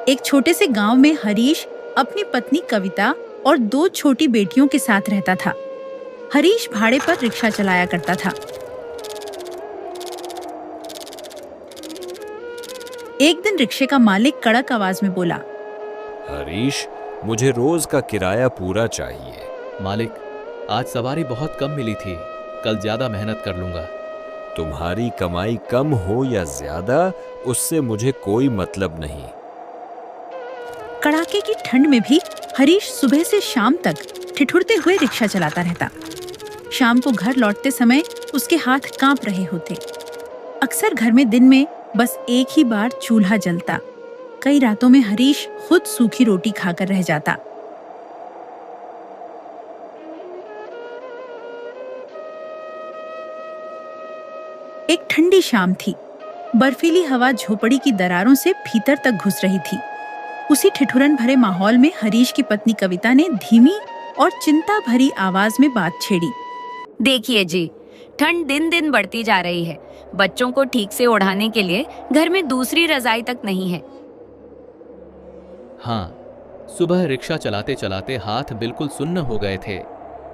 एक छोटे से गांव में हरीश अपनी पत्नी कविता और 2 छोटी बेटियों के साथ रहता था। हरीश भाड़े पर रिक्शा चलाया करता था। एक दिन रिक्शे का मालिक कड़क आवाज में बोला, हरीश, मुझे रोज का किराया पूरा चाहिए। मालिक, आज सवारी बहुत कम मिली थी, कल ज्यादा मेहनत कर लूंगा। तुम्हारी कमाई कम हो या ज्यादा, उससे मुझे कोई मतलब नहीं। कड़ाके की ठंड में भी हरीश सुबह से शाम तक ठिठुरते हुए रिक्शा चलाता रहता। शाम को घर लौटते समय उसके हाथ कांप रहे होते। अक्सर घर में दिन में बस एक ही बार चूल्हा जलता। कई रातों में हरीश खुद सूखी रोटी खाकर रह जाता। एक ठंडी शाम थी। बर्फीली हवा झोपड़ी की दरारों से भीतर तक घुस रही थी। उसी ठिठुरन भरे माहौल में हरीश की पत्नी कविता ने धीमी और चिंता भरी आवाज में बात छेड़ी। देखिए जी, ठंड दिन दिन बढ़ती जा रही है। बच्चों को ठीक से ओढ़ाने के लिए घर में दूसरी रजाई तक नहीं है। हाँ, सुबह रिक्शा चलाते चलाते हाथ बिल्कुल सुन्न हो गए थे,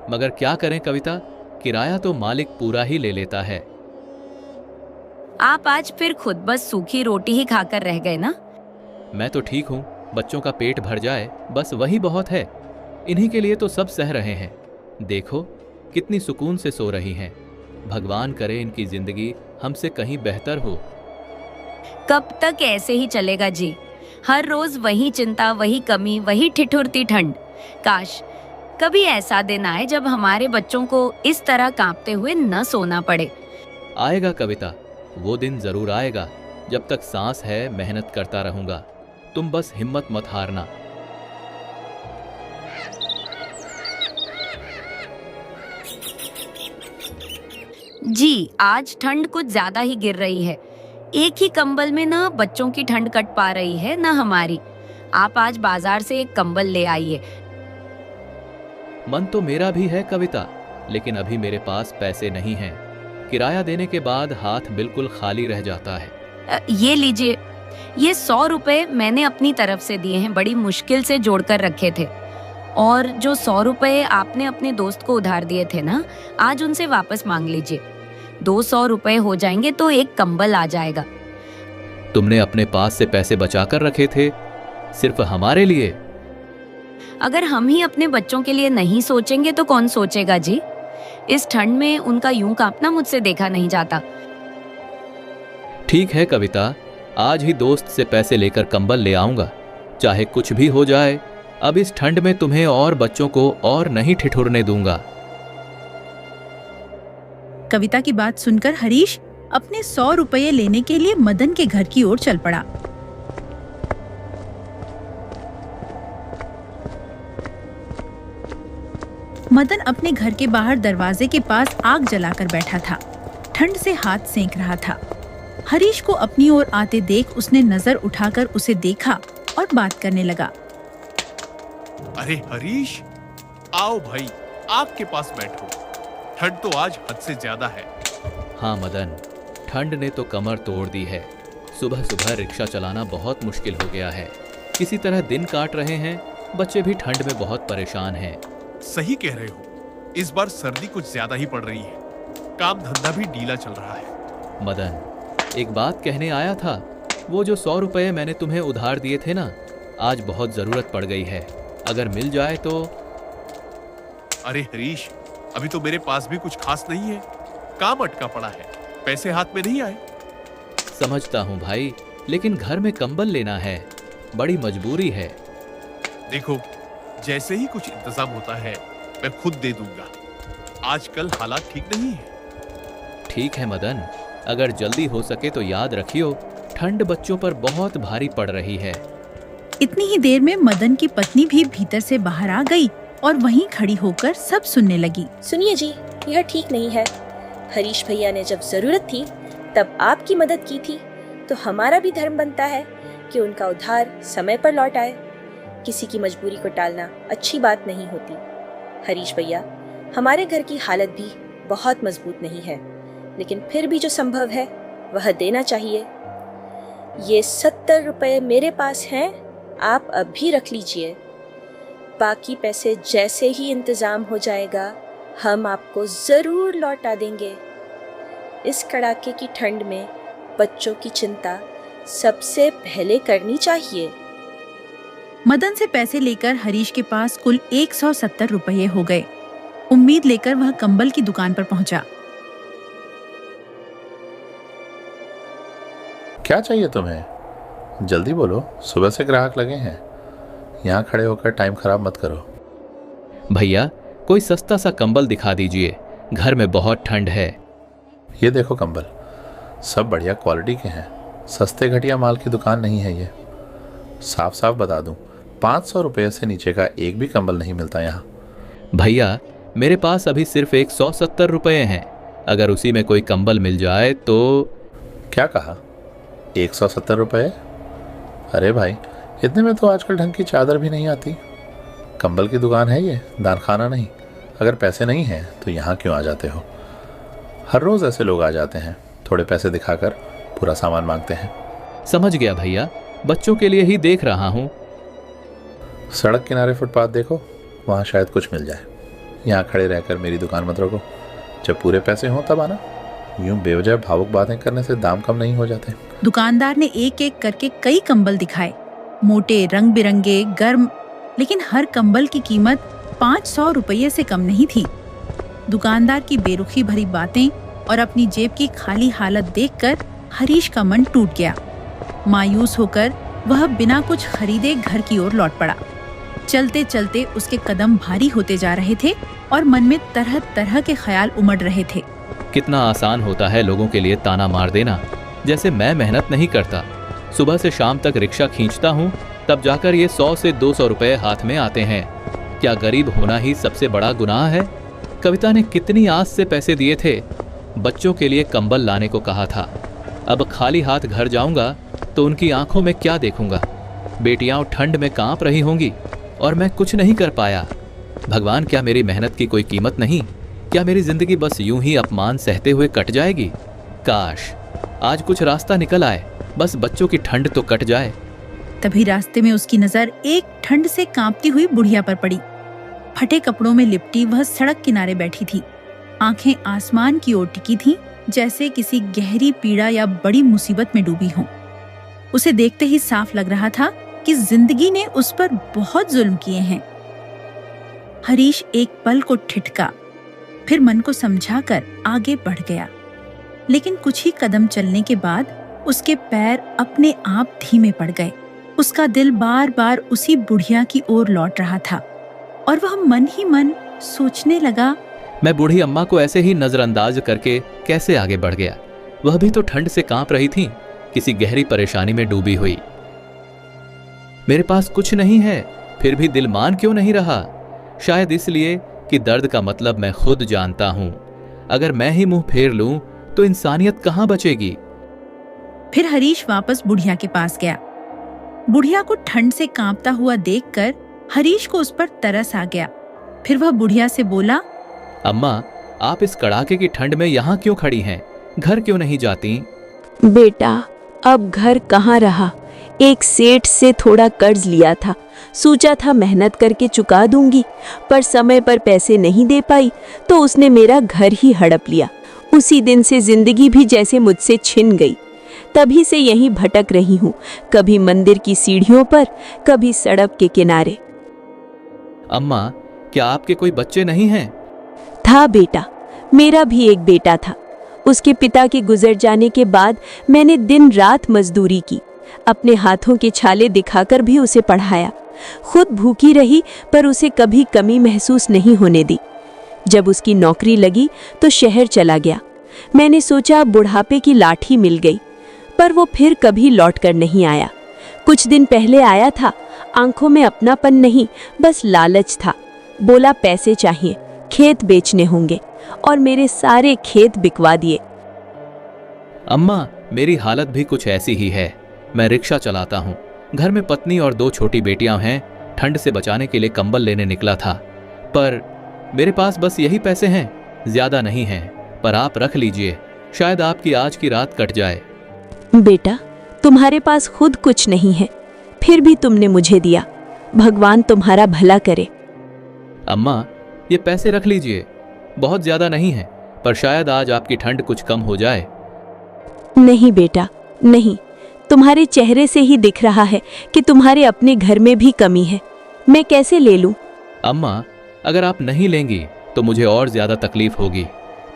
मगर क्या करें कविता, किराया तो मालिक पूरा ही ले लेता है। आप आज फिर खुद बस सूखी रोटी ही खाकर रह गए ना? मैं तो ठीक हूँ, बच्चों का पेट भर जाए बस वही बहुत है। इन्हीं के लिए तो सब सह रहे हैं। देखो कितनी सुकून से सो रही हैं। भगवान करे इनकी जिंदगी हमसे कहीं बेहतर हो। कब तक ऐसे ही चलेगा जी? हर रोज वही चिंता, वही कमी, वही ठिठुरती ठंड। काश कभी ऐसा दिन आए जब हमारे बच्चों को इस तरह कांपते हुए न सोना पड़े। आएगा कविता, वो दिन जरूर आएगा। जब तक सांस है मेहनत करता रहूंगा। तुम बस हिम्मत मत हारना। जी, आज ठंड कुछ ज्यादा ही गिर रही है। एक ही कंबल में न बच्चों की ठंड कट पा रही है न हमारी। आप आज बाजार से एक कंबल ले आइए। मन तो मेरा भी है कविता, लेकिन अभी मेरे पास पैसे नहीं हैं। किराया देने के बाद हाथ बिल्कुल खाली रह जाता है। ये लीजिए, ये 100 रुपए मैंने अपनी तरफ से दिए हैं, बड़ी मुश्किल से जोड़कर रखे थे। और जो 100 रुपए आपने अपने दोस्त को उधार दिए थे ना, आज उनसे वापस मांग लीजिए। 200 रुपए हो जाएंगे तो एक कंबल आ जाएगा। तुमने अपने पास से पैसे बचा कर रखे थे, सिर्फ हमारे लिए? अगर हम ही अपने बच्चों के लिए नहीं सोचेंगे तो कौन सोचेगा जी? इस ठंड में उनका यूं कांपना मुझसे देखा नहीं जाता। ठीक है कविता, आज ही दोस्त से पैसे लेकर कंबल ले आऊंगा, चाहे कुछ भी हो जाए। अब इस ठंड में तुम्हें और बच्चों को और नहीं ठिठुरने दूंगा। कविता की बात सुनकर हरीश अपने 100 रुपये लेने के लिए मदन के घर की ओर चल पड़ा। मदन अपने घर के बाहर दरवाजे के पास आग जलाकर बैठा था। ठंड से हाथ सेंक रहा था। हरीश को अपनी ओर आते देख उसने नजर उठाकर उसे देखा और बात करने लगा। अरे हरीश, आओ भाई, आग के पास बैठो। ठंड तो आज हद से ज्यादा है। हाँ मदन, ठंड ने तो कमर तोड़ दी है। सुबह सुबह रिक्शा चलाना बहुत मुश्किल हो गया है। किसी तरह दिन काट रहे हैं। बच्चे भी ठंड में बहुत परेशान हैं। सही कह रहे हो, इस बार सर्दी कुछ ज्यादा ही पड़ रही है। काम धंधा भी ढीला चल रहा है। मदन, एक बात कहने आया था। वो जो 100 रुपये मैंने तुम्हें उधार दिए थे ना, आज बहुत जरूरत पड़ गई है। अगर मिल जाए तो। अरे हरीश, अभी तो मेरे पास भी कुछ खास नहीं है। काम अटका पड़ा है, पैसे हाथ में नहीं आए। समझता हूँ भाई, लेकिन घर में कंबल लेना है, बड़ी मजबूरी है। देखो, जैसे ही कुछ इंतजाम होता है मैं खुद दे दूंगा। आजकल हालात ठीक नहीं है। ठीक है मदन, अगर जल्दी हो सके तो याद रखियो, ठंड बच्चों पर बहुत भारी पड़ रही है। इतनी ही देर में मदन की पत्नी भी भीतर से बाहर आ गई और वहीं खड़ी होकर सब सुनने लगी। सुनिए जी, यह ठीक नहीं है। हरीश भैया ने जब जरूरत थी तब आपकी मदद की थी, तो हमारा भी धर्म बनता है कि उनका उधार समय पर लौट आए। किसी की मजबूरी को टालना अच्छी बात नहीं होती। हरीश भैया, हमारे घर की हालत भी बहुत मजबूत नहीं है, लेकिन फिर भी जो संभव है वह देना चाहिए। ये 70 रुपए मेरे पास हैं, आप अब भी रख लीजिए। बाकी पैसे जैसे ही इंतज़ाम हो जाएगा हम आपको ज़रूर लौटा देंगे। इस कड़ाके की ठंड में बच्चों की चिंता सबसे पहले करनी चाहिए। मदन से पैसे लेकर हरीश के पास कुल 170 रुपये हो गए। उम्मीद लेकर वह कंबल की दुकान पर पहुंचा। क्या चाहिए तुम्हें? जल्दी बोलो, सुबह से ग्राहक लगे हैं। यहाँ खड़े होकर टाइम खराब मत करो। भैया, कोई सस्ता सा कंबल दिखा दीजिए, घर में बहुत ठंड है। ये देखो कंबल, सब बढ़िया क्वालिटी के हैं। सस्ते घटिया माल की दुकान नहीं है ये। साफ साफ बता दूं, 500 रुपये से नीचे का एक भी कंबल नहीं मिलता यहाँ। भैया, मेरे पास अभी सिर्फ 170 रुपये हैं। अगर उसी में कोई कंबल मिल जाए तो। क्या कहा? 170 रुपये? अरे भाई, इतने में तो आजकल ढंग की चादर भी नहीं आती। कंबल की दुकान है ये, दानखाना नहीं। अगर पैसे नहीं हैं तो यहाँ क्यों आ जाते हो? हर रोज़ ऐसे लोग आ जाते हैं, थोड़े पैसे दिखाकर पूरा सामान मांगते हैं। समझ गया भैया, बच्चों के लिए ही देख रहा हूँ। सड़क किनारे फुटपाथ देखो, वहाँ शायद कुछ मिल जाए। यहाँ खड़े रहकर मेरी दुकान मत रोको। जब पूरे पैसे हों तब आना। यूं बेवजह भावुक बातें करने से दाम कम नहीं हो जाते। दुकानदार ने एक एक करके कई कंबल दिखाए, मोटे, रंग बिरंगे, गर्म, लेकिन हर कंबल की कीमत 500 रुपये से कम नहीं थी। दुकानदार की बेरुखी भरी बातें और अपनी जेब की खाली हालत देखकर हरीश का मन टूट गया। मायूस होकर वह बिना कुछ खरीदे घर की ओर लौट पड़ा। चलते चलते उसके कदम भारी होते जा रहे थे और मन में तरह तरह के ख्याल उमड़ रहे थे। कितना आसान होता है लोगों के लिए ताना मार देना। जैसे मैं मेहनत नहीं करता, सुबह से शाम तक रिक्शा खींचता हूँ, तब जाकर ये 100 से 200 रुपए हाथ में आते हैं। क्या गरीब होना ही सबसे बड़ा गुनाह है? कविता ने कितनी आस से पैसे दिए थे, बच्चों के लिए कंबल लाने को कहा था। अब खाली हाथ घर जाऊंगा तो उनकी आंखों में क्या देखूंगा? बेटियां ठंड में कांप रही होंगी और मैं कुछ नहीं कर पाया। भगवान, क्या मेरी मेहनत की कोई कीमत नहीं? क्या मेरी जिंदगी बस यूं ही अपमान सहते हुए कट जाएगी? काश आज कुछ रास्ता निकल आए, बस बच्चों की ठंड तो कट जाए। तभी रास्ते में उसकी नजर एक ठंड से कांपती हुई बुढ़िया पर पड़ी। फटे कपड़ों में लिपटी वह सड़क किनारे बैठी थी। आंखें आसमान की ओर टिकी थीं, जैसे किसी गहरी पीड़ा या बड़ी मुसीबत में डूबी हों। उसे देखते ही साफ लग रहा था कि जिंदगी ने उस पर बहुत जुल्म किए हैं। हरीश एक पल को ठिठका, फिर मन को समझाकर आगे बढ़ गया। लेकिन कुछ ही कदम चलने के बाद उसके पैर अपने आप धीमे पड़ गए। उसका दिल बार बार उसी बुढ़िया की ओर लौट रहा था और वह मन ही मन सोचने लगा, मैं बूढ़ी अम्मा को ऐसे ही नजरअंदाज करके कैसे आगे बढ़ गया? वह भी तो ठंड से कांप रही थी, किसी गहरी परेशानी में डूबी हुई। मेरे पास कुछ नहीं है, फिर भी दिल मान क्यों नहीं रहा? शायद इसलिए कि दर्द का मतलब मैं खुद जानता हूं। अगर मैं ही मुंह फेर लूं तो इंसानियत कहां बचेगी? फिर हरीश वापस बुढ़िया के पास गया। बुढ़िया को ठंड से कांपता हुआ देखकर हरीश को उस पर तरस आ गया। फिर वह बुढ़िया से बोला, अम्मा, आप इस कड़ाके की ठंड में यहाँ क्यों खड़ी हैं? घर क्यों नहीं जाती? बेटा, अब घर कहाँ रहा। एक सेठ से थोड़ा कर्ज लिया था, सोचा था मेहनत करके चुका दूंगी, पर समय पर पैसे नहीं दे पाई तो उसने मेरा घर ही हड़प लिया। उसी दिन से जिंदगी भी जैसे मुझसे छिन गई। तभी से यहीं भटक रही हूँ, कभी मंदिर की सीढ़ियों पर, कभी सड़क के किनारे। अम्मा, क्या आपके कोई बच्चे नहीं हैं? था बेटा, मेरा भी एक बेटा था। उसके पिता के गुजर जाने के बाद मैंने दिन रात मजदूरी की, अपने हाथों के छाले दिखाकर भी उसे पढ़ाया। खुद भूखी रही पर उसे कभी कमी महसूस नहीं होने दी। जब उसकी नौकरी लगी तो शहर चला गया। मैंने सोचा बुढ़ापे की लाठी मिल गई, पर वो फिर कभी लौटकर नहीं आया। कुछ दिन पहले आया था, आंखों में अपनापन नहीं, बस लालच था। बोला पैसे चाहिए, खेत बेचने होंगे, और मेरे सारे खेत बिकवा दिए। अम्मा, मेरी हालत भी कुछ ऐसी ही है। मैं रिक्शा चलाता हूँ, घर में पत्नी और 2 छोटी बेटियां हैं। ठंड से बचाने के लिए कंबल लेने निकला था, पर मेरे पास बस यही पैसे हैं, ज्यादा नहीं हैं। पर आप रख लीजिए, शायद आपकी आज की रात कट जाए। बेटा, तुम्हारे पास खुद कुछ नहीं है, फिर भी तुमने मुझे दिया। भगवान तुम्हारा भला करे। अम्मा, ये पैसे रख लीजिए, बहुत ज्यादा नहीं है, पर शायद आज आपकी ठंड कुछ कम हो जाए। नहीं बेटा, नहीं। तुम्हारे चेहरे से ही दिख रहा है कि तुम्हारे अपने घर में भी कमी है। मैं कैसे ले लूं? अम्मा, अगर आप नहीं लेंगी तो मुझे और ज्यादा तकलीफ होगी।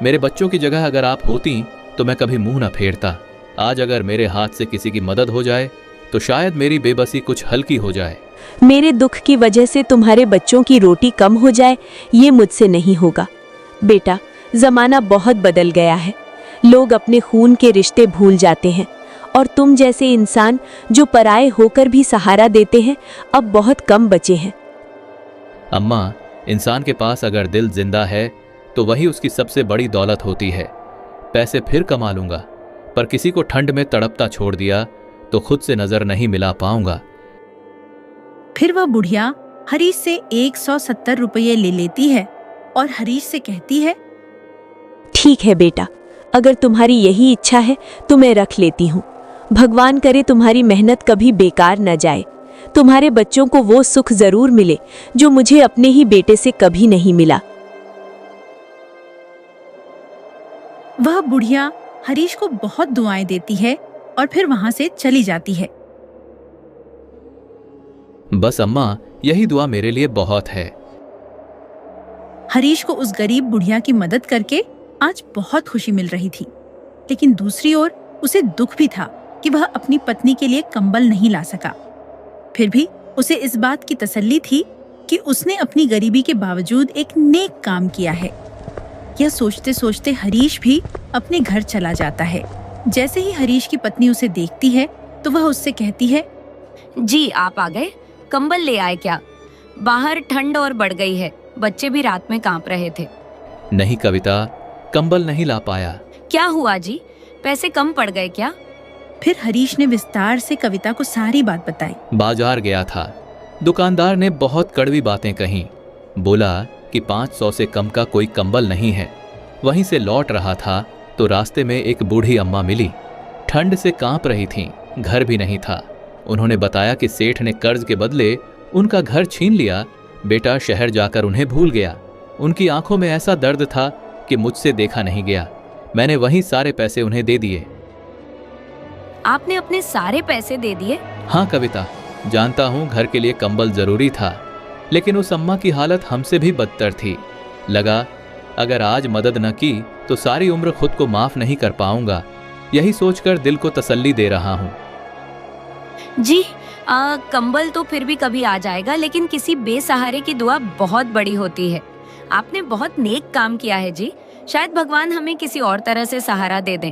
मेरे बच्चों की जगह अगर आप होती तो मैं कभी मुंह न फेरता। आज अगर मेरे हाथ से किसी की मदद हो जाए तो शायद मेरी बेबसी कुछ हल्की हो जाए। मेरे दुख की वजह से तुम्हारे बच्चों की रोटी कम हो जाए, ये मुझसे नहीं होगा। बेटा, जमाना बहुत बदल गया है। लोग अपने खून के रिश्ते भूल जाते हैं और तुम जैसे इंसान जो पराये होकर भी सहारा देते हैं अब बहुत कम बचे हैं। अम्मा, इंसान के पास अगर दिल जिंदा है तो वही उसकी सबसे बड़ी दौलत होती है। पैसे फिर कमा लूंगा, पर किसी को ठंड में तड़पता छोड़ दिया तो खुद से नजर नहीं मिला पाऊंगा। फिर वह बुढ़िया हरीश से 170 रुपये ले लेती है और हरीश से कहती है, ठीक है बेटा, अगर तुम्हारी यही इच्छा है तो मैं रख लेती हूँ। भगवान करे तुम्हारी मेहनत कभी बेकार न जाए। तुम्हारे बच्चों को वो सुख जरूर मिले जो मुझे अपने ही बेटे से कभी नहीं मिला। वह बुढ़िया हरीश को बहुत दुआएं देती है और फिर वहां से चली जाती है। बस अम्मा, यही दुआ मेरे लिए बहुत है। हरीश को उस गरीब बुढ़िया की मदद करके आज बहुत खुशी मिल रही थी, लेकिन दूसरी ओर उसे दुख भी था कि वह अपनी पत्नी के लिए कंबल नहीं ला सका। फिर भी उसे इस बात की तसल्ली थी कि उसने अपनी गरीबी के बावजूद एक नेक काम किया है। यह सोचते सोचते हरीश भी अपने घर चला जाता है। जैसे ही हरीश की पत्नी उसे देखती है तो वह उससे कहती है, जी आप आ गए, कंबल ले आए क्या? बाहर ठंड और बढ़ गई है, बच्चे भी रात में कांप रहे थे। नहीं कविता, कंबल नहीं ला पाया। क्या हुआ जी, पैसे कम पड़ गए क्या? फिर हरीश ने विस्तार से कविता को सारी बात बताई। बाजार गया था, दुकानदार ने बहुत कड़वी बातें कहीं। बोला कि 500 से कम का कोई कंबल नहीं है। वहीं से लौट रहा था तो रास्ते में एक बूढ़ी अम्मा मिली। ठंड से कांप रही थीं, घर भी नहीं था। उन्होंने बताया कि सेठ ने कर्ज के बदले उनका घर छीन लिया। बेटा शहर जाकर उन्हें भूल गया। उनकी आंखों में ऐसा दर्द था कि मुझसे देखा नहीं गया। मैंने वहीं सारे पैसे उन्हें दे दिए। आपने अपने सारे पैसे दे दिए? हाँ कविता, जानता हूँ घर के लिए कंबल जरूरी था, लेकिन उस अम्मा की हालत हमसे भी बदतर थी। लगा अगर आज मदद न की तो सारी उम्र खुद को माफ नहीं कर पाऊंगा। यही सोचकर दिल को तसल्ली दे रहा हूँ। जी कंबल तो फिर भी कभी आ जाएगा, लेकिन किसी बेसहारे की दुआ बहुत बड़ी होती है। आपने बहुत नेक काम किया है जी। शायद भगवान हमें किसी और तरह से सहारा दे दें।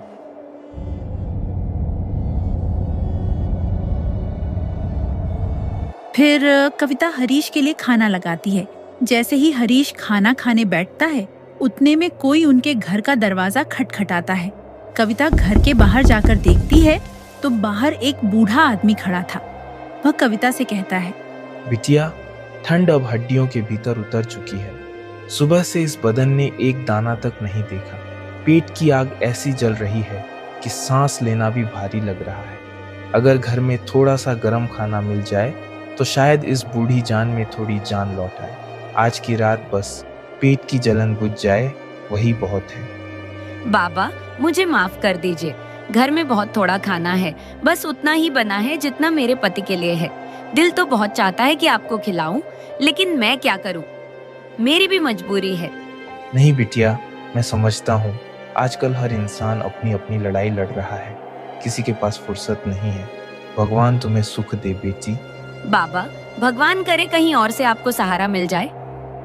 फिर कविता हरीश के लिए खाना लगाती है। जैसे ही हरीश खाना खाने बैठता है उतने में कोई उनके घर का दरवाजा खटखटाता है। कविता घर के बाहर जाकर देखती है तो बाहर एक बूढ़ा आदमी खड़ा था। वह कविता से कहता है, बिटिया, ठंड अब हड्डियों के भीतर उतर चुकी है। सुबह से इस बदन ने एक दाना तक नहीं देखा। पेट की आग ऐसी जल रही है कि सांस लेना भी भारी लग रहा है। अगर घर में थोड़ा सा गर्म खाना मिल जाए तो शायद इस बूढ़ी जान में थोड़ी जान लौट आए। आज की रात बस पेट की जलन बुझ जाए, वही बहुत है। बाबा, मुझे माफ कर दीजिए। घर में बहुत थोड़ा खाना है, बस उतना ही बना है जितना मेरे पति के लिए है। दिल तो बहुत चाहता है कि आपको खिलाऊं, लेकिन मैं क्या करूं? मेरी भी मजबूरी है। नहीं बिटिया, मैं समझता हूँ। आजकल हर इंसान अपनी अपनी लड़ाई लड़ रहा है, किसी के पास फुर्सत नहीं है। भगवान तुम्हें सुख दे बेटी। बाबा, भगवान करे कहीं और से आपको सहारा मिल जाए।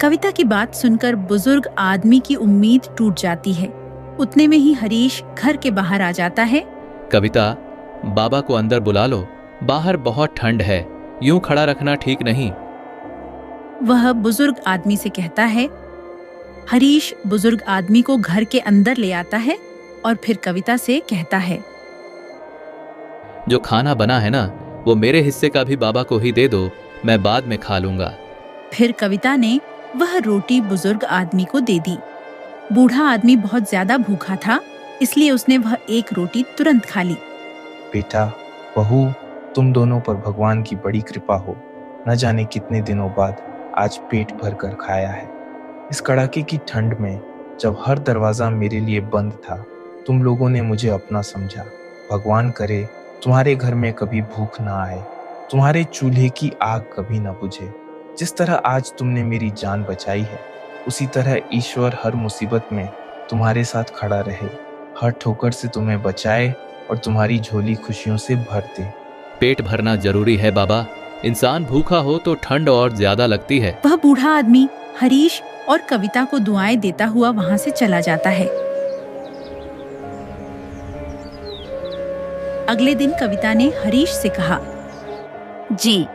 कविता की बात सुनकर बुजुर्ग आदमी की उम्मीद टूट जाती है। उतने में ही हरीश घर के बाहर आ जाता है। कविता, बाबा को अंदर बुला लो, बाहर बहुत ठंड है, यूं खड़ा रखना ठीक नहीं। वह बुजुर्ग आदमी से कहता है। हरीश बुजुर्ग आदमी को घर के अंदर ले आता है और फिर कविता से कहता है, जो खाना बना है ना, वो मेरे हिस्से का भी बाबा को ही दे दो, मैं बाद में खा लूंगा। फिर कविता ने वह रोटी बुजुर्ग आदमी को दे दी। बूढ़ा आदमी बहुत ज्यादा भूखा था, इसलिए उसने वह एक रोटी तुरंत खा ली। बेटा, बहू, तुम दोनों पर भगवान की बड़ी कृपा हो। न जाने कितने दिनों बाद आज पेट भर कर खाया है। इस कड़ाके की ठंड में जब हर दरवाजा मेरे लिए बंद था, तुम लोगों ने मुझे अपना समझा। भगवान करे तुम्हारे घर में कभी भूख ना आए, तुम्हारे चूल्हे की आग कभी ना बुझे। जिस तरह आज तुमने मेरी जान बचाई है, उसी तरह ईश्वर हर मुसीबत में तुम्हारे साथ खड़ा रहे, हर ठोकर से तुम्हें बचाए और तुम्हारी झोली खुशियों से भर दे। पेट भरना जरूरी है बाबा। इंसान भूखा हो तो ठंड और ज्यादा लगती है। वह बूढ़ा आदमी हरीश और कविता को दुआएं देता हुआ वहां से चला जाता है। अगले दिन कविता ने हरीश से कहा, जी,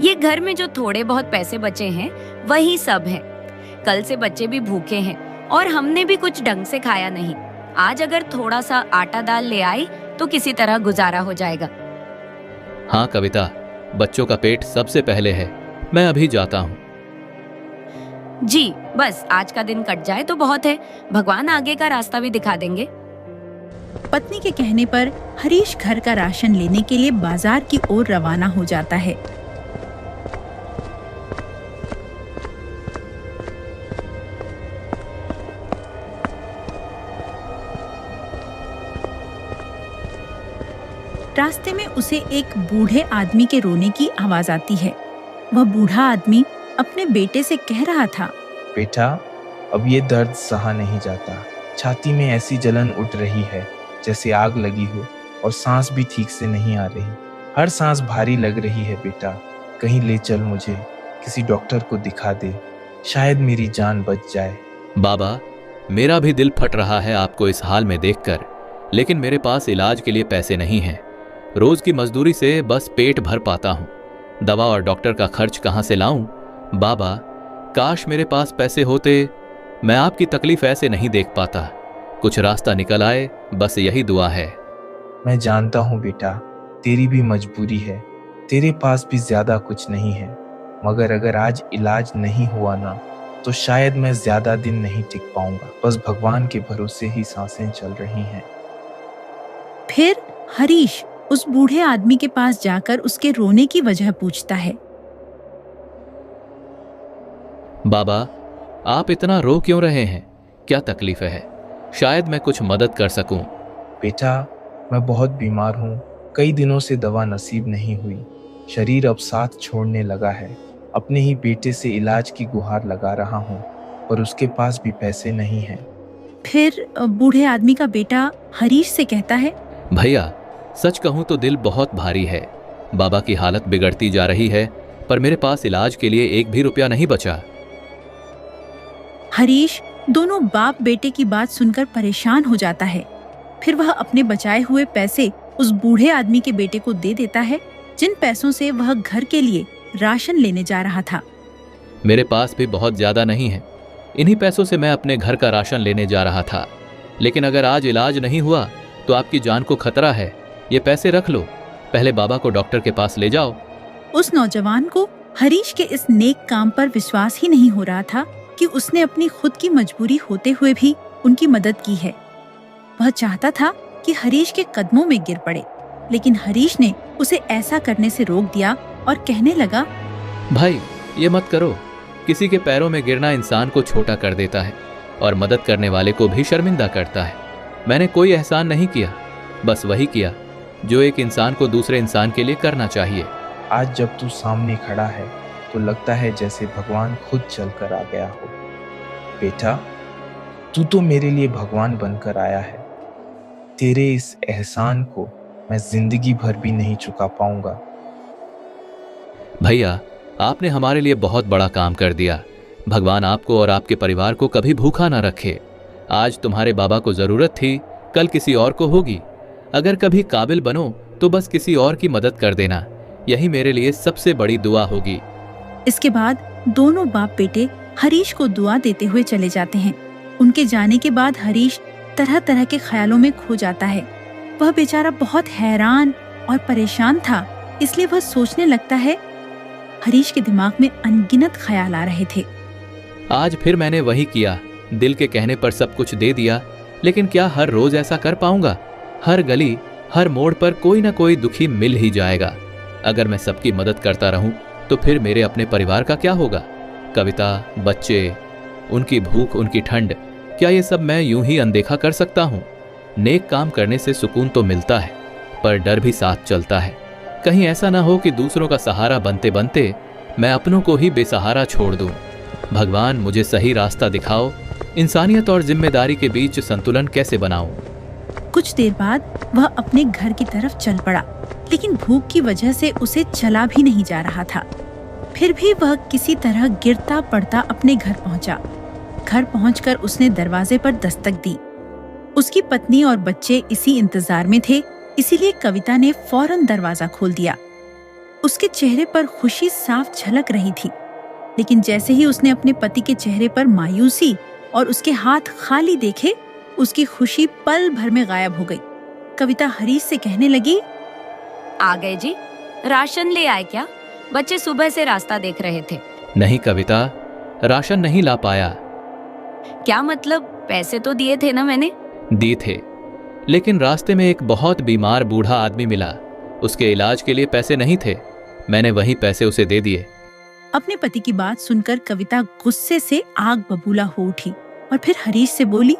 ये घर में जो थोड़े बहुत पैसे बचे हैं वही सब है। कल से बच्चे भी भूखे हैं और हमने भी कुछ ढंग से खाया नहीं। आज अगर थोड़ा सा आटा दाल ले आई तो किसी तरह गुजारा हो जाएगा। हाँ कविता, बच्चों का पेट सबसे पहले है। मैं अभी जाता हूँ। जी, बस आज का दिन कट जाए तो बहुत है। भगवान आगे का रास्ता भी दिखा देंगे। पत्नी के कहने पर हरीश घर का राशन लेने के लिए बाजार की ओर रवाना हो जाता है। रास्ते में उसे एक बूढ़े आदमी के रोने की आवाज आती है। वह बूढ़ा आदमी अपने बेटे से कह रहा था, बेटा, अब ये दर्द सहा नहीं जाता। छाती में ऐसी जलन उठ रही है जैसे आग लगी हो और सांस भी ठीक से नहीं आ रही। हर सांस भारी लग रही है बेटा। कहीं ले चल मुझे, किसी डॉक्टर को दिखा दे, शायद मेरी जान बच जाए। बाबा, मेरा भी दिल फट रहा है आपको इस हाल में देखकर, लेकिन मेरे पास इलाज के लिए पैसे नहीं हैं। रोज की मजदूरी से बस पेट भर पाता हूँ। दवा और डॉक्टर का खर्च कहाँ से लाऊं? बाबा, काश मेरे पास पैसे होते। मैं आपकी तकलीफ ऐसे नहीं देख पाता। कुछ रास्ता निकल आए, बस यही दुआ है। मैं जानता हूँ बेटा, तेरी भी मजबूरी है। तेरे पास भी ज्यादा कुछ नहीं है, मगर अगर आज इलाज नहीं हुआ ना, तो शायद मैं ज्यादा दिन नहीं टिक पाऊंगा। बस भगवान के भरोसे ही सांसें चल रही हैं। फिर हरीश उस बूढ़े आदमी के पास जाकर उसके रोने की वजह पूछता है। बाबा, आप इतना रो क्यों रहे हैं? क्या तकलीफ है? शायद मैं कुछ मदद कर सकूं। बेटा, मैं बहुत बीमार हूँ। कई दिनों से दवा नसीब नहीं हुई। शरीर अब साथ छोड़ने लगा है। अपने ही बेटे से इलाज की गुहार लगा रहा हूँ, पर उसके पास भी पैसे नहीं हैं। फिर बूढ़े आदमी का बेटा हरीश से कहता है, भैया, सच कहूं तो दिल बहुत भारी है। बाबा की हालत बिगड़ती जा रही है, पर मेरे पास इलाज के लिए एक भी रुपया नहीं बचा। हरीश दोनों बाप बेटे की बात सुनकर परेशान हो जाता है। फिर वह अपने बचाए हुए पैसे उस बूढ़े आदमी के बेटे को दे देता है, जिन पैसों से वह घर के लिए राशन लेने जा रहा था। मेरे पास भी बहुत ज्यादा नहीं है। इन्हीं पैसों से मैं अपने घर का राशन लेने जा रहा था, लेकिन अगर आज इलाज नहीं हुआ तो आपकी जान को खतरा है। ये पैसे रख लो, पहले बाबा को डॉक्टर के पास ले जाओ। उस नौजवान को हरीश के इस नेक काम पर विश्वास ही नहीं हो रहा था कि उसने अपनी खुद की मजबूरी होते हुए भी उनकी मदद की है। वह चाहता था कि हरीश के कदमों में गिर पड़े, लेकिन हरीश ने उसे ऐसा करने से रोक दिया और कहने लगा, भाई, ये मत करो। किसी के पैरों में गिरना इंसान को छोटा कर देता है और मदद करने वाले को भी शर्मिंदा करता है। मैंने कोई एहसान नहीं किया, बस वही किया जो एक इंसान को दूसरे इंसान के लिए करना चाहिए। आज जब तू सामने खड़ा है तो लगता है जैसे भगवान खुद चलकर आ गया हो। बेटा, तू तो मेरे लिए भगवान बनकर आया है। तेरे इस एहसान को मैं जिंदगी भर भी नहीं चुका पाऊंगा। भैया, आपने हमारे लिए बहुत बड़ा काम कर दिया। भगवान आपको और आपके परिवार को कभी भूखा ना रखे। आज तुम्हारे बाबा को जरूरत थी, कल किसी और को होगी। अगर कभी काबिल बनो तो बस किसी और की मदद कर देना। यही मेरे लिए सबसे बड़ी दुआ होगी। इसके बाद दोनों बाप बेटे हरीश को दुआ देते हुए चले जाते हैं। उनके जाने के बाद हरीश तरह तरह के ख्यालों में खो जाता है। वह बेचारा बहुत हैरान और परेशान था, इसलिए वह सोचने लगता है। हरीश के दिमाग में अनगिनत ख्याल आ रहे थे। आज फिर मैंने वही किया, दिल के कहने पर सब कुछ दे दिया, लेकिन क्या हर रोज ऐसा कर पाऊंगा? हर गली, हर मोड़ पर कोई ना कोई दुखी मिल ही जाएगा। अगर मैं सबकी मदद करता रहूं तो फिर मेरे अपने परिवार का क्या होगा? कविता, बच्चे, उनकी भूख, उनकी ठंड, क्या ये सब मैं यूं ही अनदेखा कर सकता हूं? नेक काम करने से सुकून तो मिलता है, पर डर भी साथ चलता है। कहीं ऐसा ना हो कि दूसरों का सहारा बनते बनते मैं अपनों को ही बेसहारा छोड़ दूं। भगवान मुझे सही रास्ता दिखाओ, इंसानियत और जिम्मेदारी के बीच संतुलन कैसे बनाऊं? कुछ देर बाद वह अपने घर की तरफ चल पड़ा, लेकिन भूख की वजह से उसे चला भी नहीं जा रहा था। फिर भी वह किसी तरह गिरता पड़ता अपने घर पहुंचा। घर पहुंचकर उसने दरवाजे पर दस्तक दी। उसकी पत्नी और बच्चे इसी इंतजार में थे, इसीलिए कविता ने फौरन दरवाजा खोल दिया। उसके चेहरे पर खुशी साफ झलक रही थी, लेकिन जैसे ही उसने अपने पति के चेहरे पर मायूसी और उसके हाथ खाली देखे, उसकी खुशी पल भर में गायब हो गई। कविता हरीश से कहने लगी, आ गए जी, राशन ले आए क्या? बच्चे सुबह से रास्ता देख रहे थे। नहीं कविता, राशन नहीं ला पाया। क्या मतलब? पैसे तो दिए थे ना मैंने? दिए थे, लेकिन रास्ते में एक बहुत बीमार बूढ़ा आदमी मिला। उसके इलाज के लिए पैसे नहीं थे, मैंने वही पैसे उसे दे दिए। अपने पति की बात सुनकर कविता गुस्से से आग बबूला हो उठी और फिर हरीश से बोली,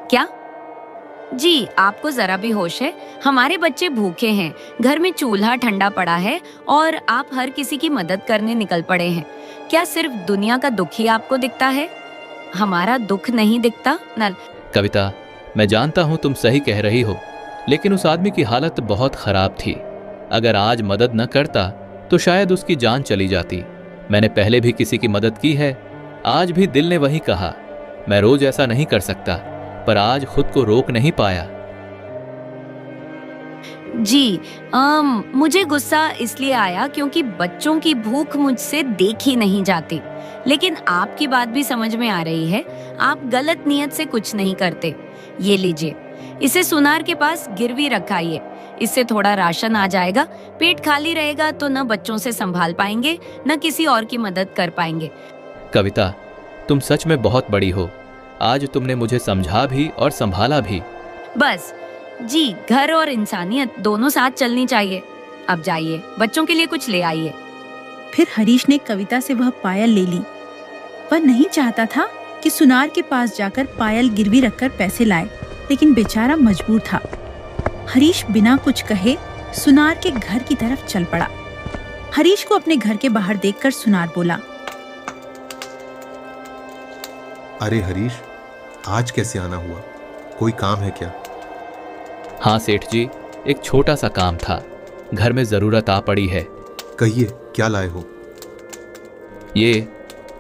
क्या जी, आपको जरा भी होश है? हमारे बच्चे भूखे हैं, घर में चूल्हा ठंडा पड़ा है और आप हर किसी की मदद करने निकल पड़े हैं। क्या सिर्फ दुनिया का दुख ही आपको दिखता है? हमारा दुख नहीं दिखता? नल कविता, मैं जानता हूँ तुम सही कह रही हो, लेकिन उस आदमी की हालत बहुत खराब थी। अगर आज मदद न करता तो शायद उसकी जान चली जाती। मैंने पहले भी किसी की मदद की है, आज भी दिल ने वही कहा। मैं रोज ऐसा नहीं कर सकता, पर आज खुद को रोक नहीं पाया। जी, मुझे गुस्सा इसलिए आया क्योंकि बच्चों की भूख मुझसे देखी नहीं जाती। लेकिन आपकी बात भी समझ में आ रही है, आप गलत नियत से कुछ नहीं करते। ये लीजिए, इसे सुनार के पास गिरवी रखाइए, इससे थोड़ा राशन आ जाएगा। पेट खाली रहेगा तो न बच्चों से संभाल पाएंगे, न किसी और की मदद कर पाएंगे। कविता, तुम सच में बहुत बड़ी हो। आज तुमने मुझे समझा भी और संभाला भी। बस जी, घर और इंसानियत दोनों साथ चलनी चाहिए। अब जाइए, बच्चों के लिए कुछ ले आइए। फिर हरीश ने कविता से वह पायल ले ली। वह नहीं चाहता था कि सुनार के पास जाकर पायल गिरवी रखकर पैसे लाए, लेकिन बेचारा मजबूर था। हरीश बिना कुछ कहे सुनार के घर की तरफ चल पड़ा। हरीश को अपने घर के बाहर देखकर सुनार बोला, अरे हरीश, आज कैसे आना हुआ? कोई काम है क्या? हाँ सेठ जी, एक छोटा सा काम था, घर में जरूरत आ पड़ी है। कहिए, क्या लाए हो? ये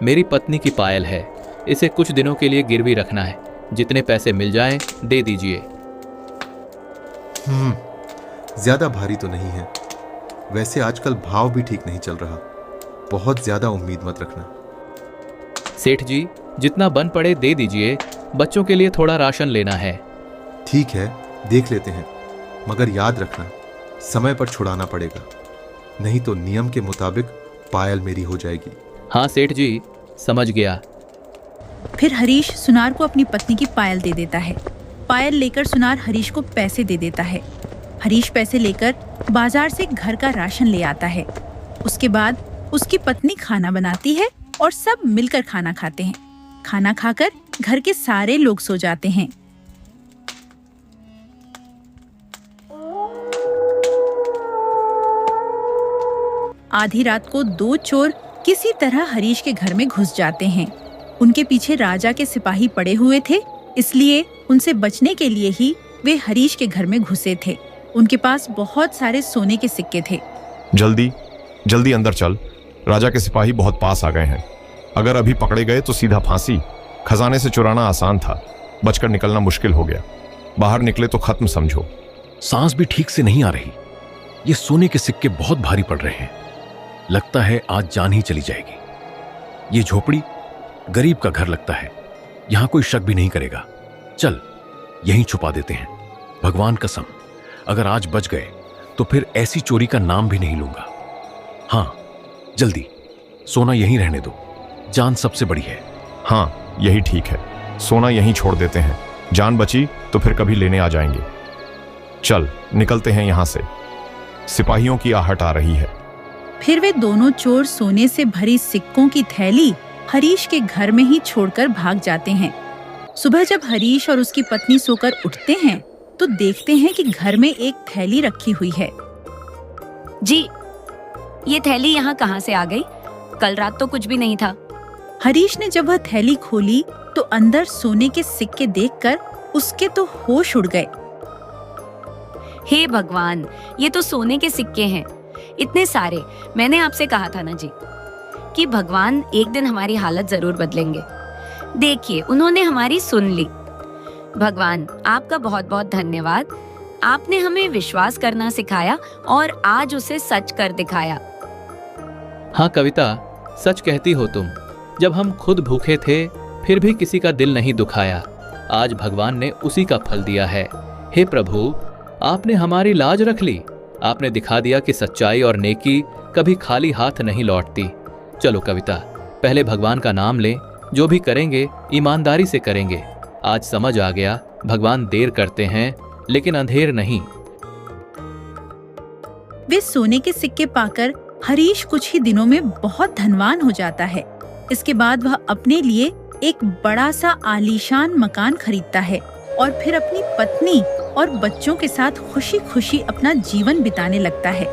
मेरी पत्नी की पायल है, इसे कुछ दिनों के लिए गिरवी रखना है। जितने पैसे मिल जाएं दे दीजिए। ज्यादा भारी तो नहीं है। वैसे आजकल भाव भी ठीक नहीं चल रहा, बहुत ज्यादा उम्मीद मत रखना। सेठ जी, जितना बन पड़े दे दीजिए, बच्चों के लिए थोड़ा राशन लेना है। ठीक है, देख लेते हैं, मगर याद रखना समय पर छुड़ाना पड़ेगा, नहीं तो नियम के मुताबिक पायल मेरी हो जाएगी। हाँ सेठ जी, समझ गया। फिर हरीश सुनार को अपनी पत्नी की पायल दे देता है। पायल लेकर सुनार हरीश को पैसे दे देता है। हरीश पैसे लेकर बाजार से घर का राशन ले आता है। उसके बाद उसकी पत्नी खाना बनाती है और सब मिलकर खाना खाते हैं। खाना खाकर घर के सारे लोग सो जाते हैं। आधी रात को दो चोर किसी तरह हरीश के घर में घुस जाते हैं। उनके पीछे राजा के सिपाही पड़े हुए थे, इसलिए उनसे बचने के लिए ही वे हरीश के घर में घुसे थे। उनके पास बहुत सारे सोने के सिक्के थे। जल्दी जल्दी अंदर चल, राजा के सिपाही बहुत पास आ गए हैं। अगर अभी पकड़े गए तो सीधा फांसी। खजाने से चुराना आसान था, बचकर निकलना मुश्किल हो गया। बाहर निकले तो खत्म समझो। सांस भी ठीक से नहीं आ रही। ये सोने के सिक्के बहुत भारी पड़ रहे हैं, लगता है आज जान ही चली जाएगी। ये झोपड़ी गरीब का घर लगता है, यहां कोई शक भी नहीं करेगा। चल यहीं छुपा देते हैं। भगवान कसम, अगर आज बच गए तो फिर ऐसी चोरी का नाम भी नहीं लूंगा। हाँ जल्दी, सोना यहीं रहने दो, जान सबसे बड़ी है। हाँ यही ठीक है, सोना यहीं छोड़ देते हैं। जान बची तो फिर कभी लेने आ जाएंगे। चल निकलते हैं यहां से, सिपाहियों की आहट आ रही है। फिर वे दोनों चोर सोने से भरी सिक्कों की थैली हरीश के घर में ही छोड़कर भाग जाते हैं। सुबह जब हरीश और उसकी पत्नी सोकर उठते हैं तो देखते हैं कि घर में एक थैली रखी हुई है। जी, ये थैली यहाँ कहाँ से आ गई? कल रात तो कुछ भी नहीं था। हरीश ने जब वह थैली खोली तो अंदर सोने के सिक्के देखकर उसके तो होश उड़ गए। हे भगवान, ये तो सोने के सिक्के हैं, इतने सारे। मैंने आपसे कहा था ना जी कि भगवान एक दिन हमारी हालत जरूर बदलेंगे। देखिए, उन्होंने हमारी सुन ली। भगवान, आपका बहुत बहुत धन्यवाद। आपने हमें विश्वास करना सिखाया और आज उसे सच कर दिखाया। हाँ कविता, सच कहती हो तुम। जब हम खुद भूखे थे फिर भी किसी का दिल नहीं दुखाया। आज भगवान ने उसी का फल दिया है। हे प्रभु, आपने हमारी लाज रख ली। आपने दिखा दिया कि सच्चाई और नेकी कभी खाली हाथ नहीं लौटती। चलो कविता, पहले भगवान का नाम लें। जो भी करेंगे ईमानदारी से करेंगे। आज समझ आ गया, भगवान देर करते हैं लेकिन अंधेर नहीं। वे सोने के सिक्के पाकर हरीश कुछ ही दिनों में बहुत धनवान हो जाता है। इसके बाद वह अपने लिए एक बड़ा सा आलीशान मकान खरीदता है और फिर अपनी पत्नी और बच्चों के साथ खुशी खुशी अपना जीवन बिताने लगता है।